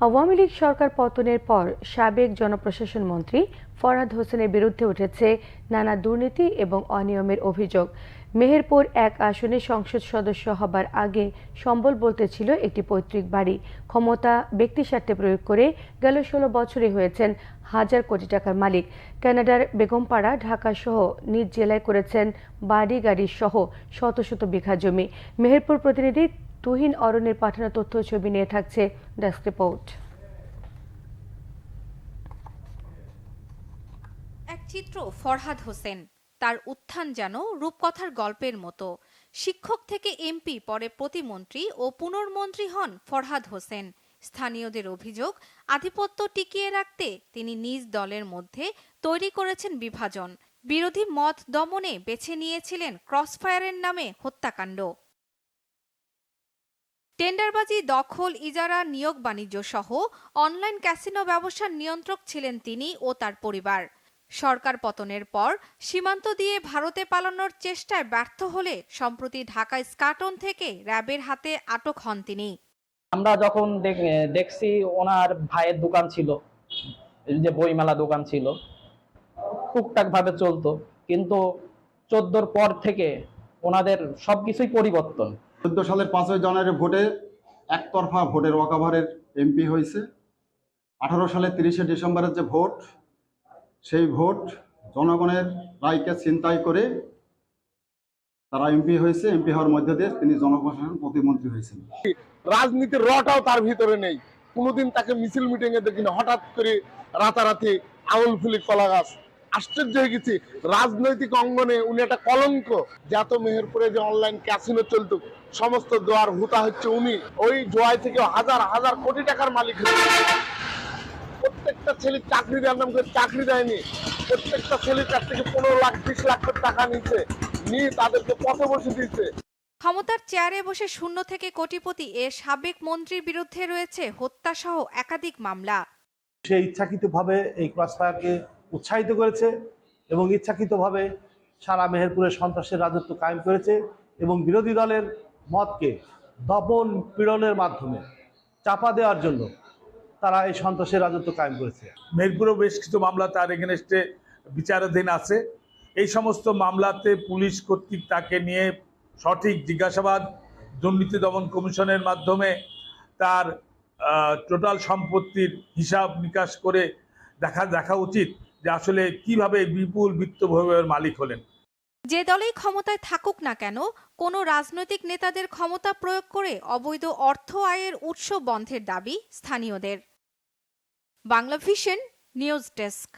আওয়ামী লীগ সরকার পতনের পর সাবেক জনপ্রশাসন মন্ত্রী ফরহাদ হোসেনের বিরুদ্ধে উঠেছে নানা দুর্নীতি এবং অনিয়মের অভিযোগ। মেহেরপুর ১ আসনে সংসদ সদস্য হবার আগে সম্বল বলতে ছিল একটি পৈতৃক বাড়ি। ক্ষমতা ব্যক্তিস্বার্থে প্রয়োগ করে গেল ১৬ বছরে হয়েছেন হাজার কোটি টাকার মালিক। কানাডার বেগমপাড়া, ঢাকা সহ নিজ জেলায় করেছেন বাড়ি গাড়ি সহ শত শত বিঘা জমি। মেহেরপুর প্রতিনিধি তুহিন অরণ্যের পাঠানো তথ্য ছবি নিয়ে থাকছে ডেস্ক রিপোর্ট। এক চিত্র ফরহাদ হোসেন, তার উত্থান যেন রূপকথার গল্পের মতো। শিক্ষক থেকে এমপি, পরে প্রতিমন্ত্রী ও পুনর্মন্ত্রী হন ফরহাদ হোসেন। স্থানীয়দের অভিযোগ, আধিপত্য টিকিয়ে রাখতে তিনি নিজ দলের মধ্যে তৈরি করেছেন বিভাজন। বিরোধী মত দমনে বেছে নিয়েছিলেন ক্রসফায়ারের নামে হত্যাকাণ্ড। টেন্ডারবাজি, দখল, ইজারা, নিয়োগ বাণিজ্য সহ অনলাইন ক্যাসিনো ব্যবসার নিয়ন্ত্রক ছিলেন তিনি ও তার পরিবার। সরকার পতনের পর সীমান্ত দিয়ে ভারতে পালানোর চেষ্টায় ব্যর্থ হলে সম্প্রতি ঢাকা স্কাটন থেকে র্যাবের হাতে আটক হন তিনি। আমরা যখন দেখছি ওনার ভাইয়ের দোকান ছিল, যে বইমেলা দোকান ছিল, টুকটাক ভাবে চলতো, কিন্তু 14-র পর থেকে ওনাদের সবকিছুই পরিবর্তন। 14 সালের 5ই জানুয়ারি ভোটে একতরফা ভোটের ওয়াকাভারের এমপি হয়েছে। 18 সালের 30শে ডিসেম্বরের যে ভোট, সেই ভোট জনগণের রায়কে ছিনতাই করে তারা এমপি হয়েছে। এমপি হওয়ার মধ্যে দিয়ে তিনি জনপ্রশাসন প্রতিমন্ত্রী হয়েছেন। রাজনীতির রটাও তার ভিতরে নেই। কোনোদিন তাকে মিছিল মিটিং এ দেখি না, হঠাৎ করে রাতারাতি আউল ফুলি কলা গাছ। আশ্চর্য হয়ে গেছি, রাজনৈতিক অঙ্গনে উনি একটা কলঙ্ক। যত মেহেরপুরে যে অনলাইন ক্যাসিনো চলত, সমস্ত জোয়ার হুতা হচ্ছে উনি। ওই জোয়ার থেকে হাজার হাজার কোটি টাকার মালিক হয়েছে। প্রত্যেকটা ছেলে চাকরি দেওয়ার নাম করে চাকরি দেয়নি। প্রত্যেকটা ছেলে তার থেকে 15 লাখ 20 লাখ করে টাকা নিচ্ছে, নিয়ে তাদেরকে পথে বসে দিচ্ছে। ক্ষমতার চেয়ারে বসে শূন্য থেকে কোটিপতি এ সাবেক মন্ত্রীর বিরুদ্ধে রয়েছে হত্যাসহ একাধিক মামলা। সে ইচ্ছাকৃতভাবে এই ক্রসফায়ারকে উৎসাহিত করেছে এবং ইচ্ছাকৃতভাবে সারা মেহেরপুরে সন্ত্রাসের রাজত্ব কায়েম করেছে এবং বিরোধী দলের মতকে দমন পীড়নের মাধ্যমে চাপা দেওয়ার জন্য তারা এই সন্ত্রাসের রাজত্ব কায়েম করেছে। মেহেরপুরেও বেশ কিছু মামলা তার এগেনস্টে বিচারাধীন আছে। এই সমস্ত মামলাতে পুলিশ কর্তৃক তাকে নিয়ে সঠিক জিজ্ঞাসাবাদ, দুর্নীতি দমন কমিশনের মাধ্যমে তার টোটাল সম্পত্তির হিসাব নিকাশ করে দেখা উচিত যে আসলে কিভাবে বিপুল বিত্তভোগের মালিক হলেন। যে দলেই ক্ষমতায় থাকুক না কেন, কোনো রাজনৈতিক নেতাদের ক্ষমতা প্রয়োগ করে অবৈধ অর্থ আয়ের উৎস বন্ধের দাবি স্থানীয়দের। Bangla vision news desk.